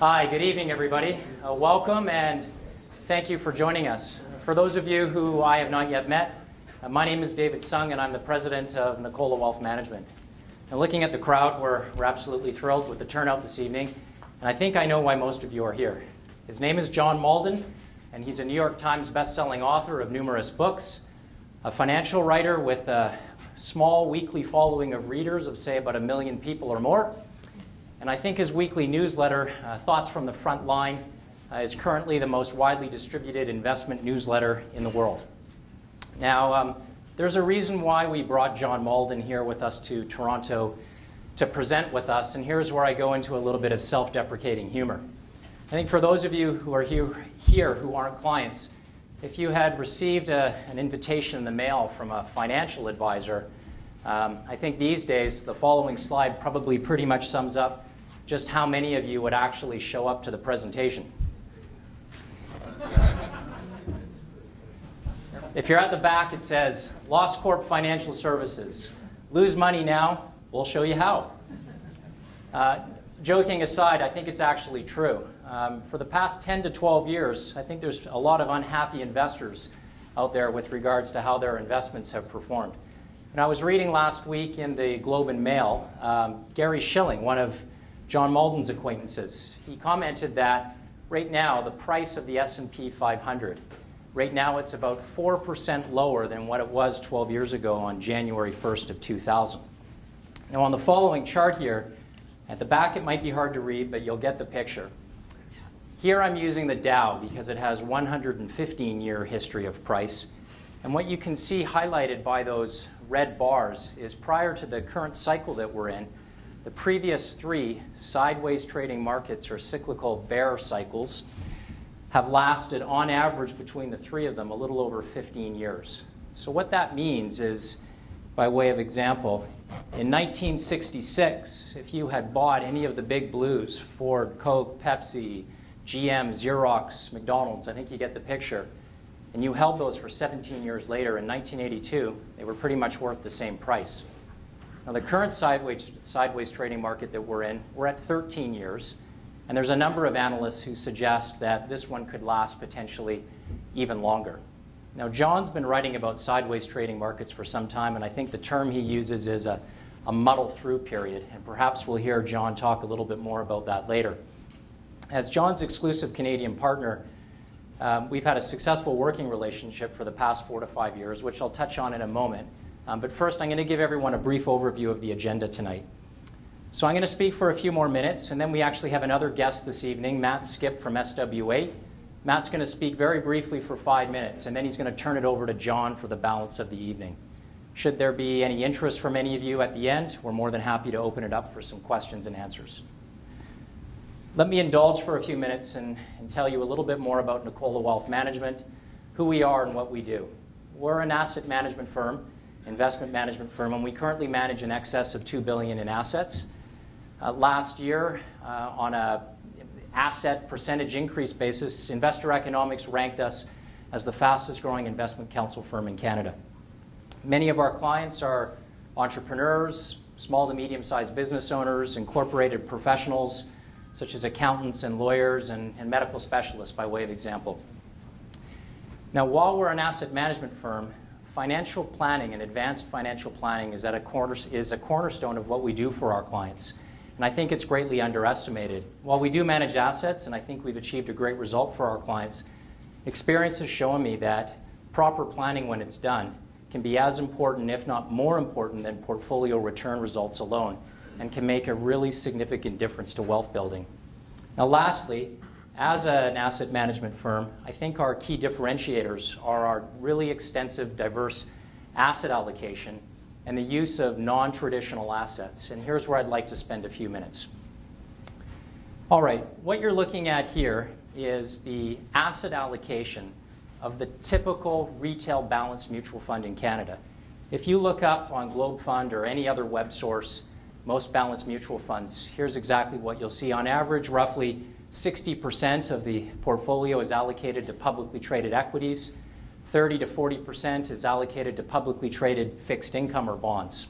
Hi, good evening, everybody. Welcome and thank you for joining us. For those of you who I have not yet met, my name is David Sung and I'm the president of Nicola Wealth Management. And looking at the crowd, we're absolutely thrilled with the turnout this evening, and I think I know why most of you are here. His name is John Mauldin, and he's a New York Times best-selling author of numerous books, a financial writer with a small weekly following of readers of, say, about 1 million people or more. And I think his weekly newsletter, Thoughts from the Front Line, is currently the most widely distributed investment newsletter in the world. Now, there's a reason why we brought John Mauldin here with us to Toronto to present with us, and here's where I go into a little bit of self-deprecating humor. I think for those of you who are here who aren't clients, if you had received an invitation in the mail from a financial advisor, I think these days the following slide probably pretty much sums up just how many of you would actually show up to the presentation. If you're at the back, it says, Loss Corp Financial Services. Lose money now, we'll show you how. Joking aside, I think it's actually true. For the past 10 to 12 years, I think there's a lot of unhappy investors out there with regards to how their investments have performed. And I was reading last week in the Globe and Mail, Gary Schilling, one of John Mauldin's acquaintances, he commented that right now the price of the S&P 500, right now it's about 4% lower than what it was 12 years ago on January 1st of 2000. Now on the following chart here, at the back it might be hard to read, but you'll get the picture. Here I'm using the Dow because it has 115-year history of price. And what you can see highlighted by those red bars is prior to the current cycle that we're in, the previous 3 sideways trading markets or cyclical bear cycles have lasted on average between the 3 of them a little over 15 years. So what that means is, by way of example, in 1966, if you had bought any of the big blues, Ford, Coke, Pepsi, GM, Xerox, McDonald's, I think you get the picture, and you held those for 17 years later, in 1982, they were pretty much worth the same price. Now the current sideways trading market that we're in, we're at 13 years, and there's a number of analysts who suggest that this one could last potentially even longer. Now John's been writing about sideways trading markets for some time, and I think the term he uses is a muddle-through period, and perhaps we'll hear John talk a little bit more about that later. As John's exclusive Canadian partner, we've had a successful working relationship for the past 4 to 5 years, which I'll touch on in a moment. But first, I'm going to give everyone a brief overview of the agenda tonight. So I'm going to speak for a few more minutes, and then we actually have another guest this evening, Matt Skip from SW8. Matt's going to speak very briefly for 5 minutes, and then he's going to turn it over to John for the balance of the evening. Should there be any interest from any of you at the end, we're more than happy to open it up for some questions and answers. Let me indulge for a few minutes and tell you a little bit more about Nicola Wealth Management, who we are and what we do. We're an asset management firm, investment management firm, and we currently manage in excess of $2 billion in assets. Last year, on an asset percentage increase basis, Investor Economics ranked us as the fastest growing investment counsel firm in Canada. Many of our clients are entrepreneurs, small to medium-sized business owners, incorporated professionals, such as accountants and lawyers and medical specialists, by way of example. Now, while we're an asset management firm, financial planning and advanced financial planning is a cornerstone of what we do for our clients. And I think it's greatly underestimated. While we do manage assets, and I think we've achieved a great result for our clients, experience has shown me that proper planning, when it's done, can be as important, if not more important, than portfolio return results alone, and can make a really significant difference to wealth building. Now lastly, as an asset management firm, I think our key differentiators are our really extensive, diverse asset allocation and the use of non-traditional assets. And here's where I'd like to spend a few minutes. All right, what you're looking at here is the asset allocation of the typical retail balanced mutual fund in Canada. If you look up on Globe Fund or any other web source, most balanced mutual funds, here's exactly what you'll see. On average, roughly 60% of the portfolio is allocated to publicly traded equities. 30 to 40% is allocated to publicly traded fixed income or bonds.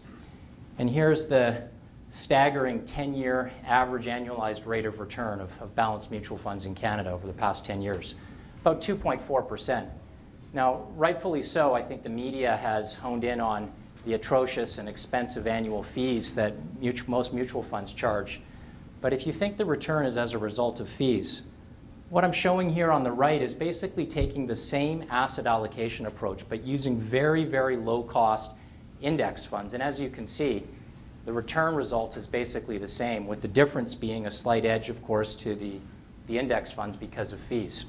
And here's the staggering 10-year average annualized rate of return of balanced mutual funds in Canada over the past 10 years, about 2.4%. Now, rightfully so, I think the media has honed in on the atrocious and expensive annual fees that most mutual funds charge. But if you think the return is as a result of fees, what I'm showing here on the right is basically taking the same asset allocation approach, but using very, very low-cost index funds. And as you can see, the return result is basically the same, with the difference being a slight edge, of course, to the index funds because of fees.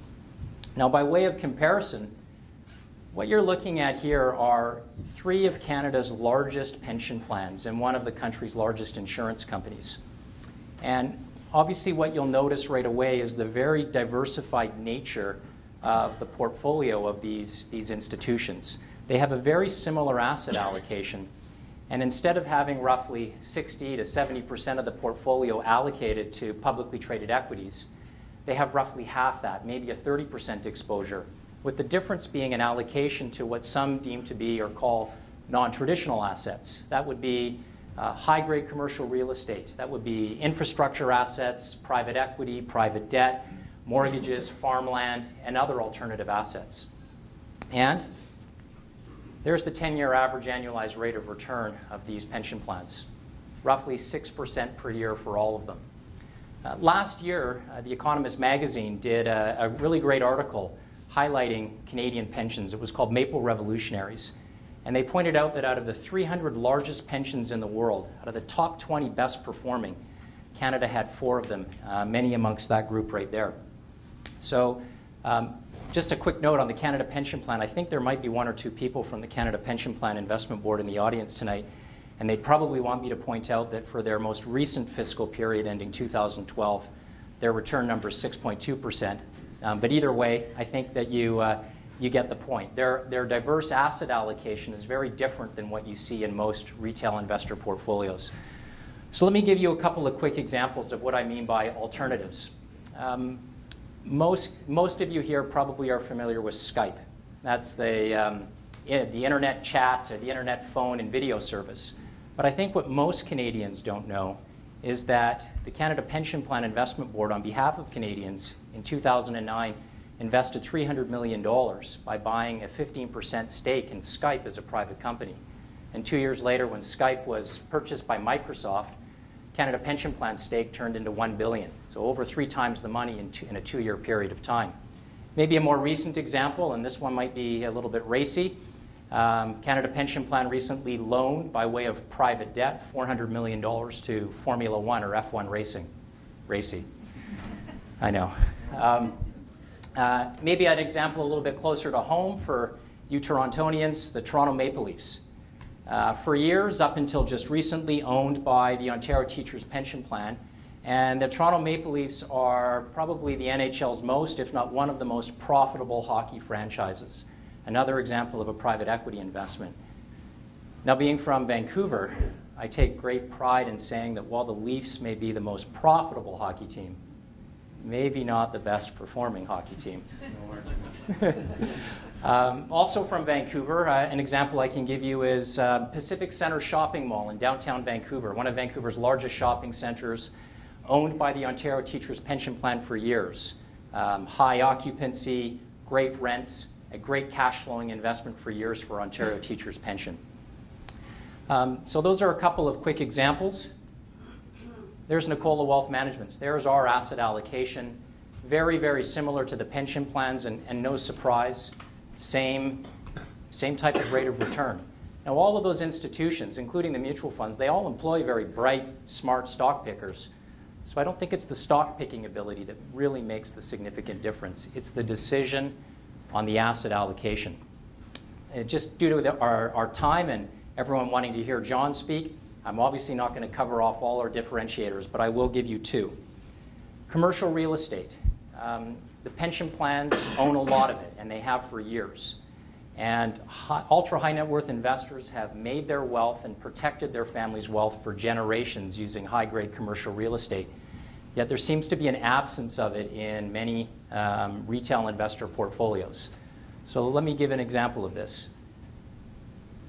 Now, by way of comparison, what you're looking at here are 3 of Canada's largest pension plans and one of the country's largest insurance companies. And obviously what you'll notice right away is the very diversified nature of the portfolio of these institutions. They have a very similar asset allocation, and instead of having roughly 60 to 70% of the portfolio allocated to publicly traded equities, they have roughly half that, maybe a 30% exposure, with the difference being an allocation to what some deem to be or call non-traditional assets. That would be high-grade commercial real estate. That would be infrastructure assets, private equity, private debt, mortgages, farmland, and other alternative assets. And there's the 10-year average annualized rate of return of these pension plans, roughly 6% per year for all of them. Last year, The Economist magazine did a really great article highlighting Canadian pensions. It was called Maple Revolutionaries. And they pointed out that out of the 300 largest pensions in the world, out of the top 20 best performing, Canada had 4 of them, many amongst that group right there. So just a quick note on the Canada Pension Plan. I think there might be 1 or 2 people from the Canada Pension Plan Investment Board in the audience tonight, and they'd probably want me to point out that for their most recent fiscal period ending 2012, their return number is 6.2%. But either way, I think that you get the point. Their diverse asset allocation is very different than what you see in most retail investor portfolios. So let me give you a couple of quick examples of what I mean by alternatives. Most of you here probably are familiar with Skype. That's the internet chat, or the internet phone and video service. But I think what most Canadians don't know is that the Canada Pension Plan Investment Board, on behalf of Canadians, in 2009, invested $300 million by buying a 15% stake in Skype as a private company. And 2 years later, when Skype was purchased by Microsoft, Canada Pension Plan stake turned into $1 billion. So over 3 times the money in a 2-year period of time. Maybe a more recent example, and this one might be a little bit racy. Canada Pension Plan recently loaned, by way of private debt, $400 million to Formula One or F1 racing. Racy. I know. Maybe an example a little bit closer to home for you Torontonians, the Toronto Maple Leafs. For years, up until just recently, owned by the Ontario Teachers' Pension Plan. And the Toronto Maple Leafs are probably the NHL's most, if not one of the most profitable hockey franchises. Another example of a private equity investment. Now, being from Vancouver, I take great pride in saying that while the Leafs may be the most profitable hockey team, maybe not the best performing hockey team. Also from Vancouver, an example I can give you is Pacific Centre Shopping Mall in downtown Vancouver, one of Vancouver's largest shopping centres, owned by the Ontario Teachers' Pension Plan for years. High occupancy, great rents, a great cash flowing investment for years for Ontario Teachers' Pension. So those are a couple of quick examples. There's Nicola Wealth Management. There's our asset allocation. Very, very similar to the pension plans, and no surprise, same type of rate of return. Now, all of those institutions, including the mutual funds, they all employ very bright, smart stock pickers. So I don't think it's the stock picking ability that really makes the significant difference. It's the decision on the asset allocation. Just due to our time and everyone wanting to hear John speak, I'm obviously not going to cover off all our differentiators, but I will give you 2. Commercial real estate. The pension plans own a lot of it, and they have for years. And ultra-high net worth investors have made their wealth and protected their family's wealth for generations using high-grade commercial real estate. Yet there seems to be an absence of it in many retail investor portfolios. So let me give an example of this.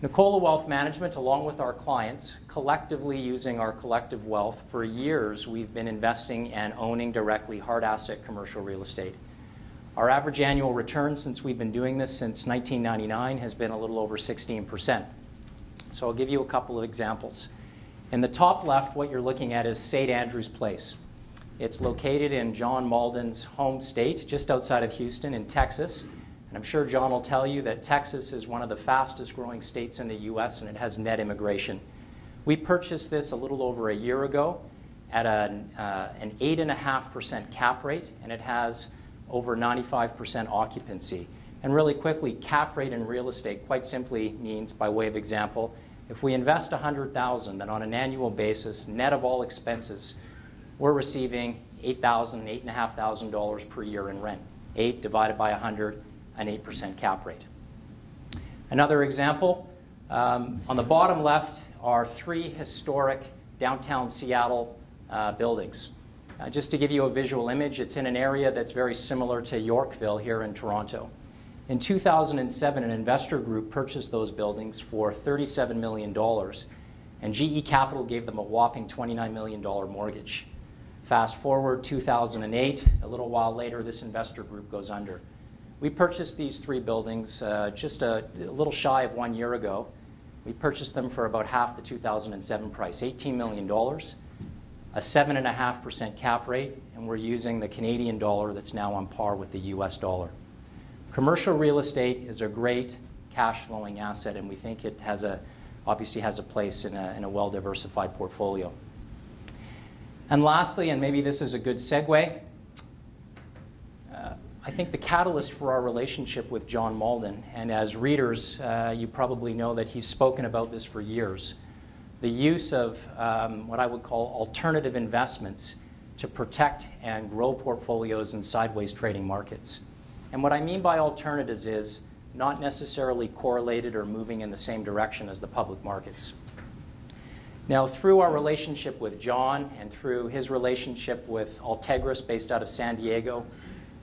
Nicola Wealth Management, along with our clients, collectively using our collective wealth, for years we've been investing and owning directly hard asset commercial real estate. Our average annual return since we've been doing this since 1999 has been a little over 16%. So I'll give you a couple of examples. In the top left, what you're looking at is St. Andrew's Place. It's located in John Mauldin's home state, just outside of Houston in Texas. And I'm sure John will tell you that Texas is one of the fastest growing states in the U.S. and it has net immigration. We purchased this a little over a year ago at an 8.5% cap rate, and it has over 95% occupancy. And really quickly, cap rate in real estate quite simply means, by way of example, if we invest $100,000, then on an annual basis, net of all expenses, we're receiving $8,000, $8,500 per year in rent. 8 divided by 100, an 8% cap rate. Another example, on the bottom left are 3 historic downtown Seattle buildings. Just to give you a visual image, it's in an area that's very similar to Yorkville here in Toronto. In 2007, an investor group purchased those buildings for $37 million, and GE Capital gave them a whopping $29 million mortgage. Fast forward 2008, a little while later, this investor group goes under. We purchased these 3 buildings just a little shy of 1 year ago. We purchased them for about half the 2007 price, $18 million, a 7.5% cap rate, and we're using the Canadian dollar that's now on par with the US dollar. Commercial real estate is a great cash flowing asset, and we think it has obviously has a place in a well-diversified portfolio. And lastly, and maybe this is a good segue, I think the catalyst for our relationship with John Mauldin, and as readers, you probably know that he's spoken about this for years, the use of what I would call alternative investments to protect and grow portfolios in sideways trading markets. And what I mean by alternatives is not necessarily correlated or moving in the same direction as the public markets. Now, through our relationship with John and through his relationship with Altegris, based out of San Diego,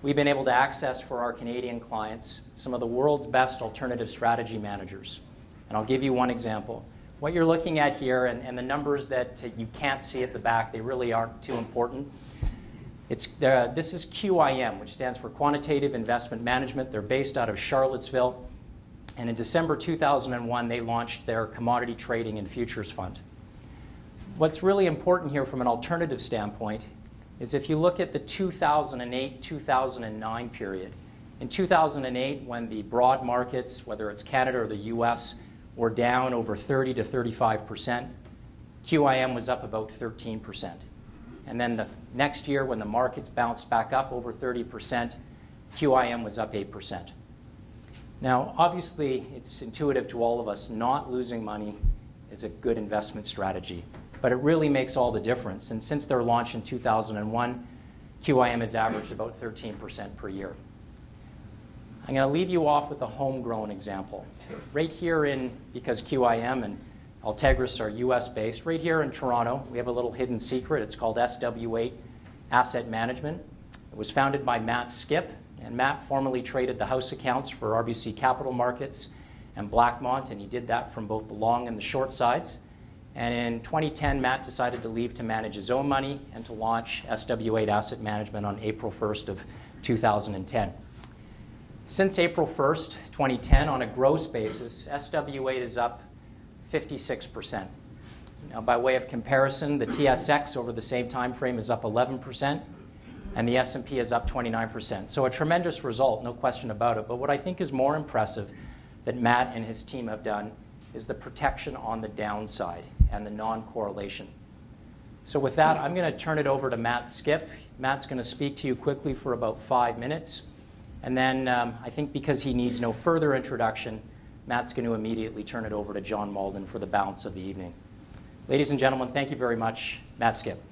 we've been able to access for our Canadian clients some of the world's best alternative strategy managers. And I'll give you one example. What you're looking at here, and the numbers that you can't see at the back, they really aren't too important. This is QIM, which stands for Quantitative Investment Management. They're based out of Charlottesville. And in December 2001, they launched their commodity trading and futures fund. What's really important here from an alternative standpoint is if you look at the 2008-2009 period. In 2008, when the broad markets, whether it's Canada or the US, were down over 30 to 35%, QIM was up about 13%. And then the next year, when the markets bounced back up over 30%, QIM was up 8%. Now, obviously, it's intuitive to all of us, not losing money is a good investment strategy. But it really makes all the difference. And since their launch in 2001, QIM has averaged about 13% per year. I'm going to leave you off with a homegrown example. Right here because QIM and Altegris are US-based, right here in Toronto, we have a little hidden secret. It's called SW8 Asset Management. It was founded by Matt Skip, and Matt formerly traded the house accounts for RBC Capital Markets and Blackmont, and he did that from both the long and the short sides. And in 2010, Matt decided to leave to manage his own money and to launch SW8 Asset Management on April 1st of 2010. Since April 1st, 2010, on a gross basis, SW8 is up 56%. Now, by way of comparison, the TSX over the same time frame is up 11%, and the S&P is up 29%. So a tremendous result, no question about it. But what I think is more impressive that Matt and his team have done is the protection on the downside and the non-correlation. So with that, I'm going to turn it over to Matt Skip. Matt's going to speak to you quickly for about 5 minutes. And then I think because he needs no further introduction, Matt's going to immediately turn it over to John Mauldin for the balance of the evening. Ladies and gentlemen, thank you very much. Matt Skip.